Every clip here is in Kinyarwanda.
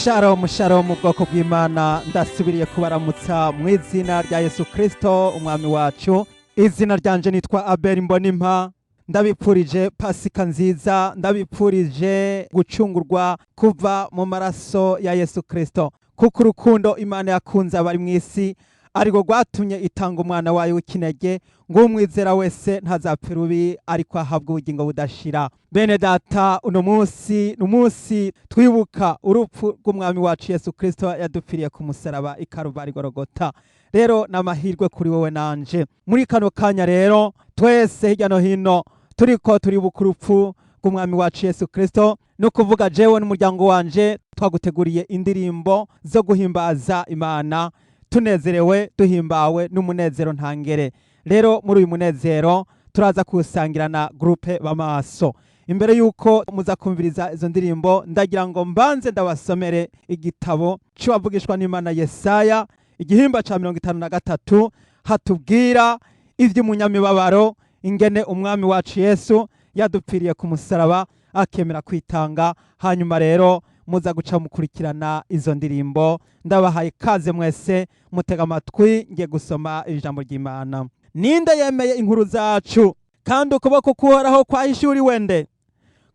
Shalom shalom mu bwoko bw'Imana ndasubiriye kubaramutsa mu izina rya Yesu Kristo umwami wacu. Izina ryanje nitwa Abel Mbonimpa, ndabipfurije pasika nziza, ndabipfurije gucungurwa kuva mu maraso ya Yesu Kristo, kuko urukundo Imana yakunze abari mw'isi ariko rwatumye itanga umwana wayo w'ikinege ngo umwizera wese ntazapfe rubi ariko ahabwa ubugingo budashira. Bene data, uno munsi twibuka urupfu rw'umwami wacu Yesu Kristo yadupfiriye ku musaraba i Karuvali Gologota. Rero namahirwe kuri wowe nanje muri kano kanya. Rero twese hirya no hino turiko turibuka urupfu rw'umwami wacu Yesu Kristo, no kuvuga jewe n'umuryango wanje twaguteguriye indirimbo zo guhimbaza Imana, tunezerewe duhimbawe n'umunezero ntangere. Rero muri uyu munezero turaza kusangirana groupe bamaso. Imbere yuko muza kumviriza izo ndirimbo, ndagira ngo mbanze ndabasomere igitabo cy'uwavugishwa n'Imana Yesaya, igihimba ca 53, hatubwira ivy'umunyamibabaro, ingene umwami wacu Yesu yadupfiriye ku musaraba akemera kwitanga. Hanyuma rero muza guca mukurikirana izo ndirimbo. Ndabahaye kaze mwese, mutega amatwi ngiye gusoma ijambo ry'Imana. Ninde yemeye inkuru zacu, kandi ukuboko kuhoraho kwahishuriwe nde?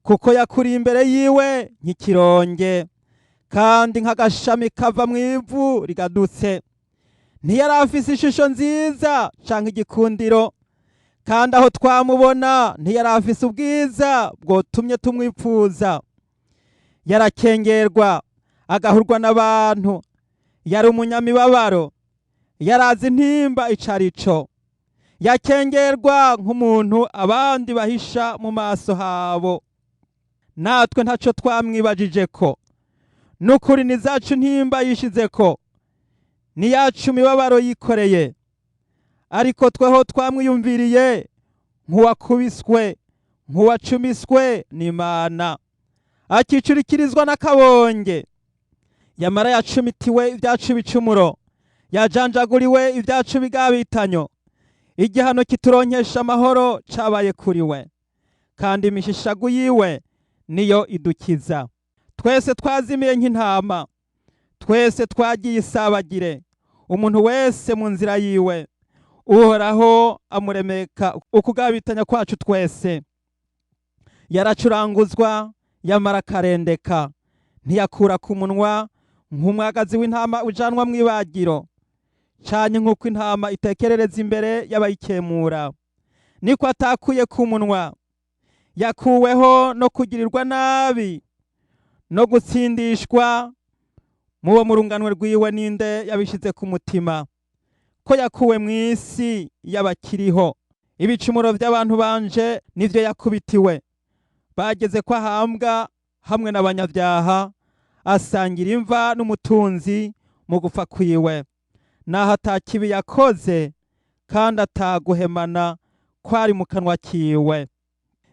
Kuko yakuri imbere yiwe nk'ikironge, kandi nk'agashami kava mu ivu rigadutse. Ntiyari afise ishusho nziza canke igikundiro, kandi aho twamubona ntiyari afise ubwiza bwotumye tumwipfuza. Yarakengerwa agahurwa n'abantu, yari umunyamibabaro, yarazi intimba icarico. Yakengerwa nk'umuntu abandi bahisha mu maso habo. Natwe ntaco twamwibajijeko, n'ukuri ni zacu ntimba yishizeko, ni yacu mibabaro yikoreye. Ariko tweho twamwiyumviriye nk'uwakubiswe, nk'uwacumiswe n'Imana, akicurikirizwa n'akabonge. Yamara yacumitiwe ibyacu bicumuro, yajanjaguriwe ibyacu bigabitanyo. Igihano kituronkesha amahoro cabaye kuri we, kandi imishishagu yiwe niyo idukiza. Twese twazimiye nk'intama, twese twagiye isabagire, umuntu wese mu nzira yiwe. Uhoraho amuremeka ukugabitanya kwacu twese. Yaracuranguzwa yamara akarendeka, ntiyakura ku munwa nk'umwagazi w'intama ujanwa mw'ibagiro, canke nk'uko intama itekerereza imbere y'abayikemura. Niko atakuye ku munwa, yakuweho no kugirirwa nabi no gutsindishwa. Mubo mu runganwe rwiwe ninde yabishize ku mutima? Ko yakuwe mw'isi y'abakiriho. Ibicumuro by'abantu banje nivyo yakubitiwe. Bageze ko ahambwa hamwe n'abanyabyaha, asangira imva n'umutunzi mu gupfa kwiwe. Naho atakibi yakoze, kandi ataguhemana kwari mu kanwa kiwe.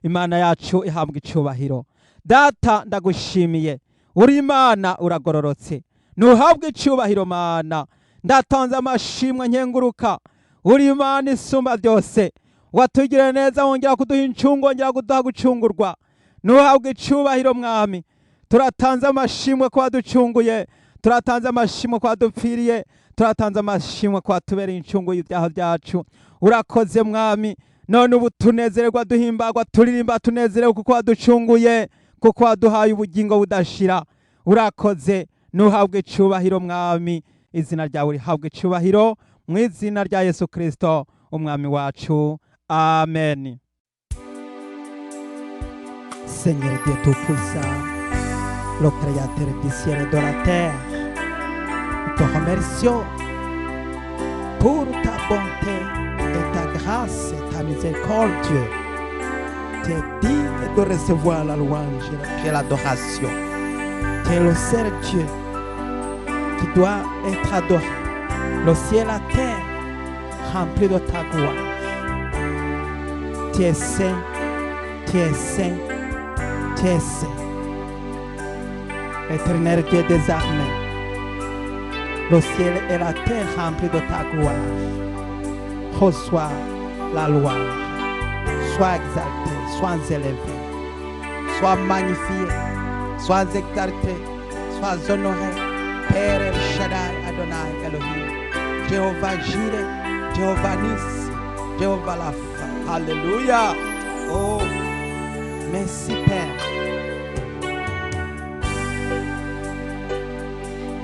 Imana yacu ihabwa icubahiro. Data, ndagushimiye, uri Imana uragororotse, nuhabwe icubahiro Mana. Ndatanze amashimwe nkenguruka, uri Imana isumba byose, watugirira neza, wongera kuduha incungu, wongera kuduha gucungurwa. Nuhabwe icubahiro Mwami. Turatanze amashimwe ko waducunguye, turatanze amashimwe ko wadupfiriye, turatanze amashimwe ko watubereye incungu y'ibyaha byacu. Urakoze Mwami, none ubu tunezererwa duhimbagwa turirimba tunezerewe kuko waducunguye, kuko waduhaye ubugingo budashira. Urakoze, nuhabwe icubahiro Mwami. Izina ryawe rihabwe icubahiro mu izina rya Yesu Kristo umwami wacu. Amen. Seigneur Dieu Tout-Puissant, le Créateur du ciel et de la terre, nous te remercions pour ta bonté et ta grâce et ta miséricorde, Dieu. Tu es digne de recevoir la louange et l'adoration. Tu es le seul Dieu qui doit être adoré. Le ciel et la terre remplis de ta gloire. Tu es saint, tu es saint, tu es saint. Éternel Dieu des armées, le ciel et la terre remplis de ta gloire. Reçois la louange. Sois exalté, sois élevé, sois magnifié, sois exalté, Sois honoré, Père El Shaddai, Adonai, Elohim, Jéhovah Jireh, Jéhovah Nis, Jéhovah Rapha. Alléluia. Oh, merci Père.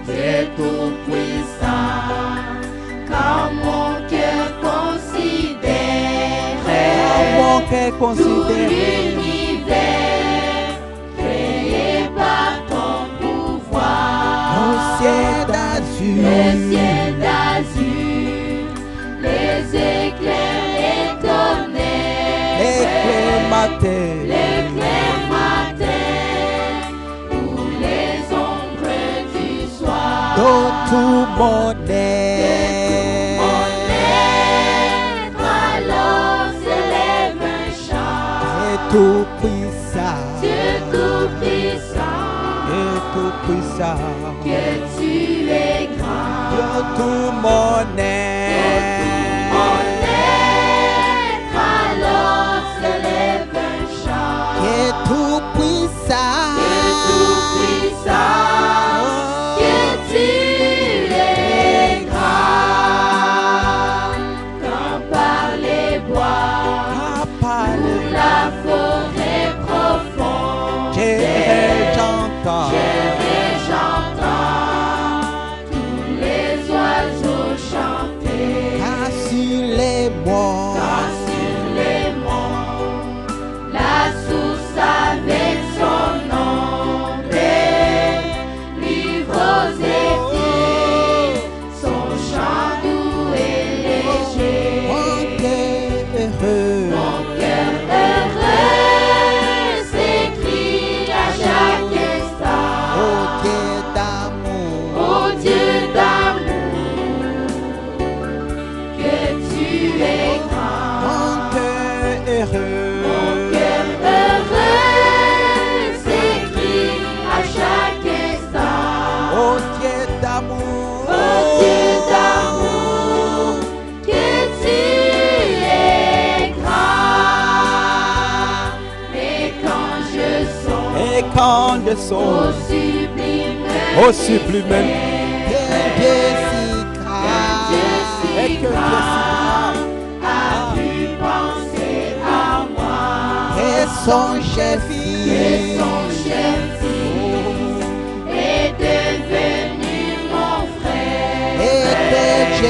Dieu tout-puissant, quand mon cœur considère tout l'univers créé par ton pouvoir, Le ciel d'azur, les éclairs étonnés, l'éclair matin, tous les ombres du soir, dans tout mon être, alors s'élève un chant. et tout puissant, Dieu tout-puissant, et tout puissant, que tu es grand. dans tout mon Mon être, être, alors s'élève un chant. et tout puissant, Dieu tout-puissant, que tu es grand. Quand par les bois, la forêt profonde, j'entends, j'entends tous les oiseaux chanter. car sur les monts, Quand sur les monts, la source avec son ombre livre aux épis son chant doux et léger. mon cœur heureux, Mon cœur heureux s'écrie à chaque instant. oh Dieu d'amour, Oh Dieu d'amour, que tu es grand. mon cœur heureux, Mon cœur heureux s'écrie à chaque instant. oh Dieu d'amour, Oh Dieu d'amour, que tu es grand. Mais quand je songe et quand je au songe sublime, au sublime, Dieu si grave, et que Dieu si grave, a pu penser à moi. et son chef Et son chef-fils est devenu mon frère. et que je Et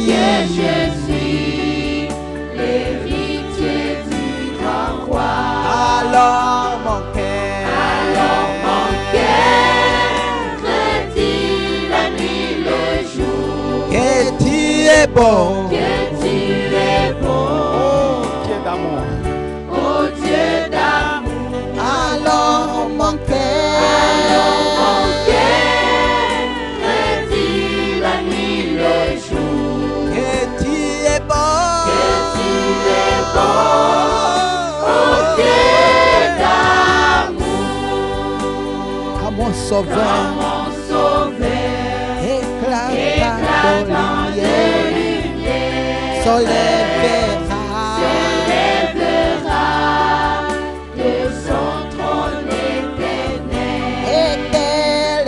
que je suis, suis l'héritier du grand roi. alors mon cœur, Alors mon cœur redit la nuit le jour que tu es bon, que tu es bon. oh Dieu d'amour, Oh Dieu d'amour, alors mon alors mon cœur, cœur redit la nuit le jour que tu es bon, que tu es bon. Oh Dieu d'amour, à mon sauveur, mon sauveur, éclatant de éclatant de lumière, lumière, soleil s'élèvera de son trône éternel. et que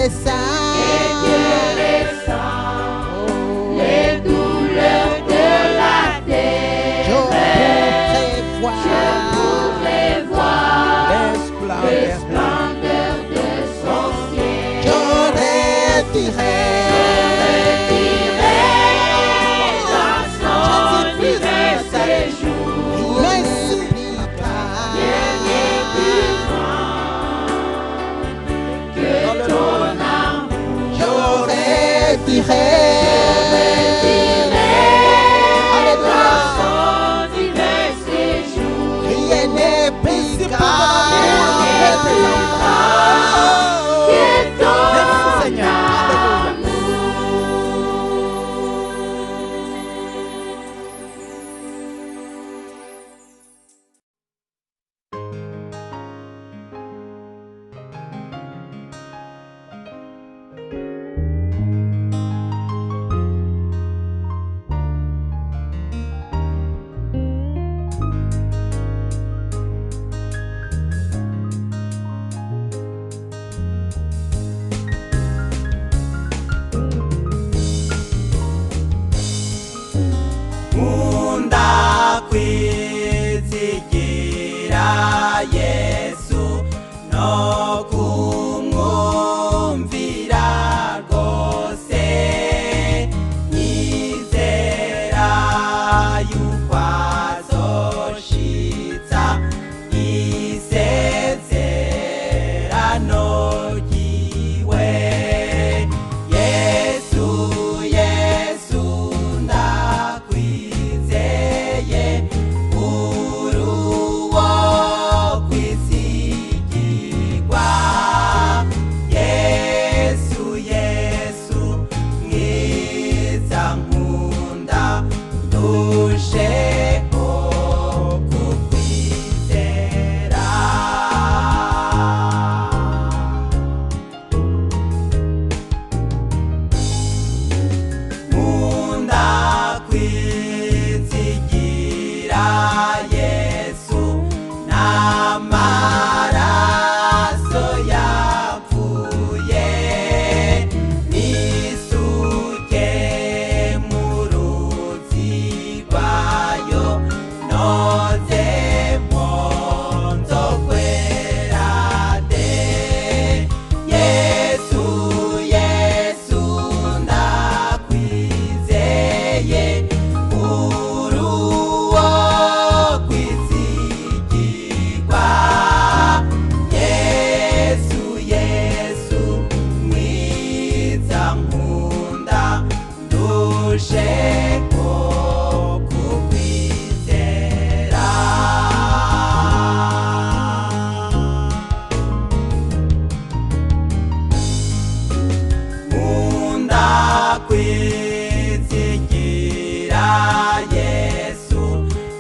les saints, Et que les saints, les douleurs de la terre, je pourrais voir les l'esplendeur de son ciel. je retirerai Dans son divin séjour, mes supplications, rien plus grand que ton amour. je retirerai, Dans son divin séjour, rien n'est plus grave que ton Merci Seigneur, alléluia. yapfuye nisuke mu ruzi rwayo noze mponzo kwera de Yesu Yesu ndakwizeye uruwo kwizigirwa Yesu Yesu mwiza nkunda ndusheko kukwizera nkunda kwizigira Yesu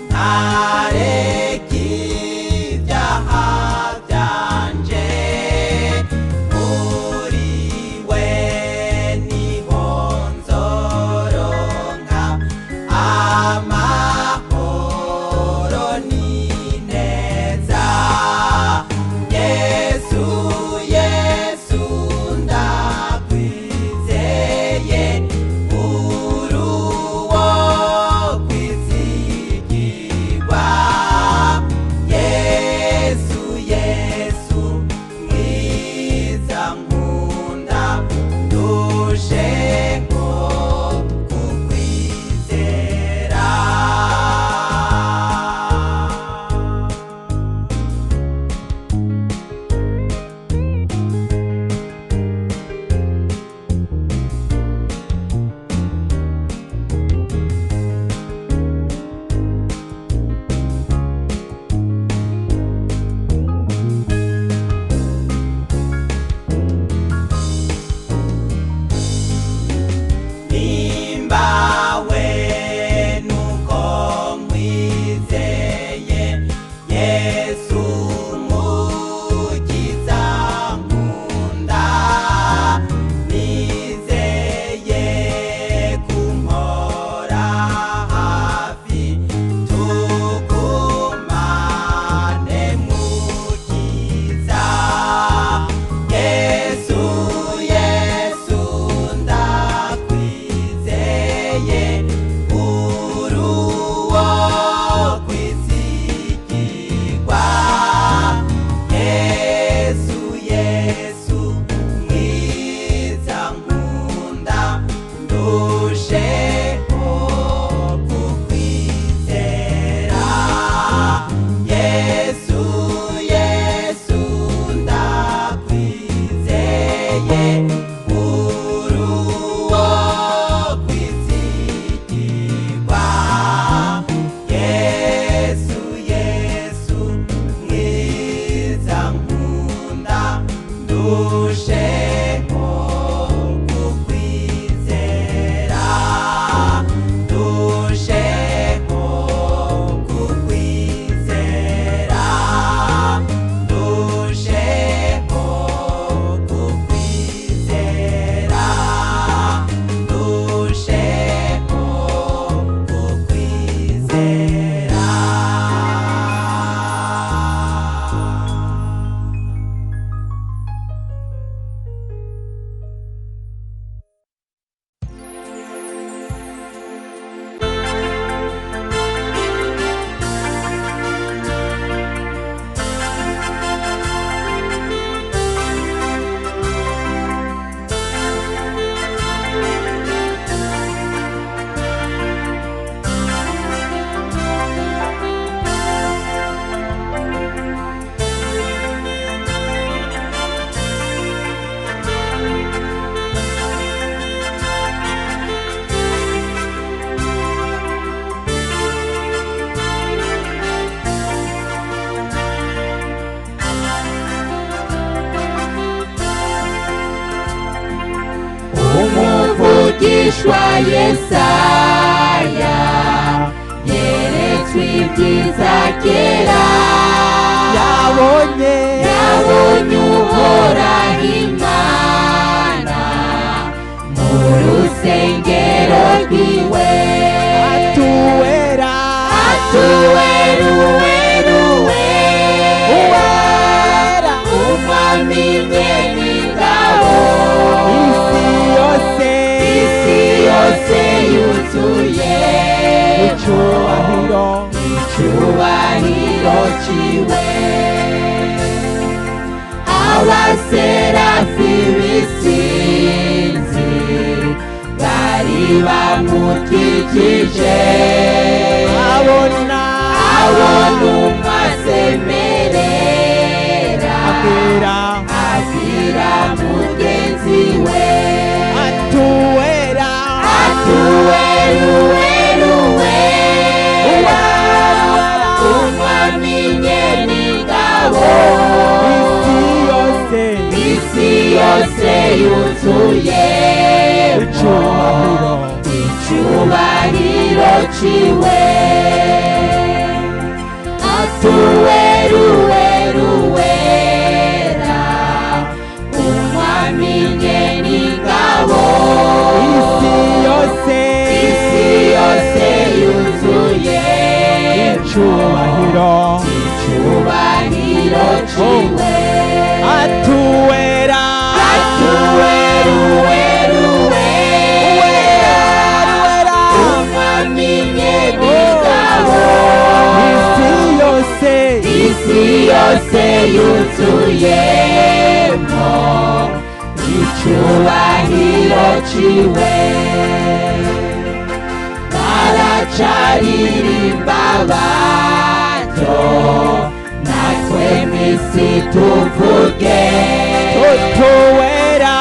ntareka ibyaha byanje muri we niho nzoronka amahoro n'ineza Yesu Yesu ndakwizeye uruwo kwizigirwa Yesu Yesu mwiza nkunda ndusheko kukwizera nimbawe nuko nkwizeye Yesu mukiza nkunda nizeye kumpora hafi tugumane mukiza Yesu Yesu ndakwizeye uruwo kwizigirwa Yesu Yesu mwiza nkunda ndusheho kukwizera Yesu Yesu ndakwizeye uruwo kwizigirwa Yesu Yesu mwiza nkunda ndusheho kukwizera ndusheho kukwizera ndusheho kukwizera ndusheho kukwizera umuvugishwa Yesaya yeretswe ibyiza kera yabonye uhoraho Imana mu rusengero rwiwe atuwera uwera umwami Umunyamibabaro isi yose yuzuye icyubahiro ciwe abaserafi b'isinzi bari bamukikije abona umwasemerera abwira mugenzi we atuwera Umunyamibabaro isi yose yuzuye icyubahiro ciwe atuweruwera umwami nyeningabo isi yose yuzuye icyubahiro ciwe atuwera umwami nyeningabo isi yose yuzuyemo icyubahiro ciwe baracaririmba batyo natwe misi tuvuge tutuwera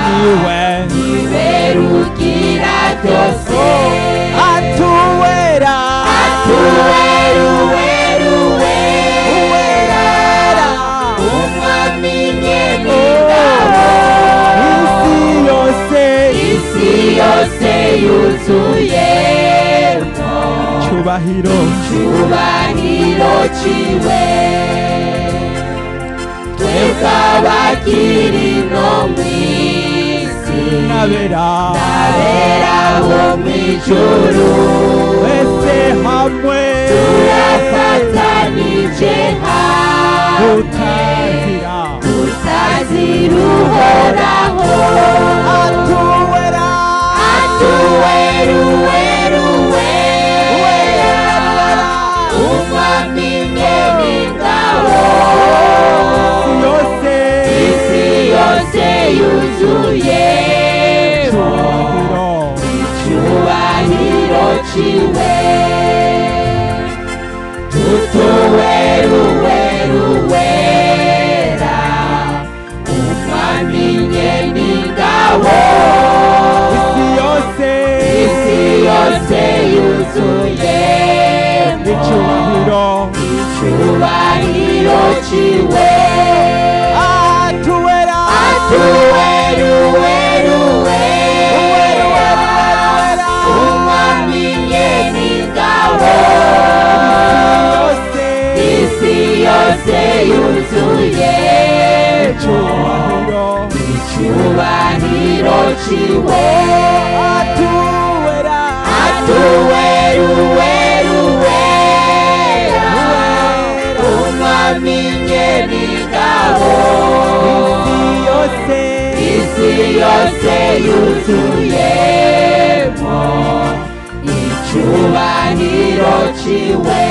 niwe rugira byose atuwera umwami nyeningabo isi yose yuzuyemo icyubahiro ciwe twebwe abakiri no mw'isi nabera bo mw'ijuru wese hamwe turafatanije hamwe utazira uhoraho atuwera umwami nyeningabo isi yose yuzuyemo icyubahiro ciwe tutuweruwera umwami nyeningabo isi yose yuzuyemo icyubahiro ciwe atuwera umwami nyeningabo isi yose yuzuyemo icyubahiro ciwe umwami nyeningabo isi yose yuzuyemo icyubahiro ciwe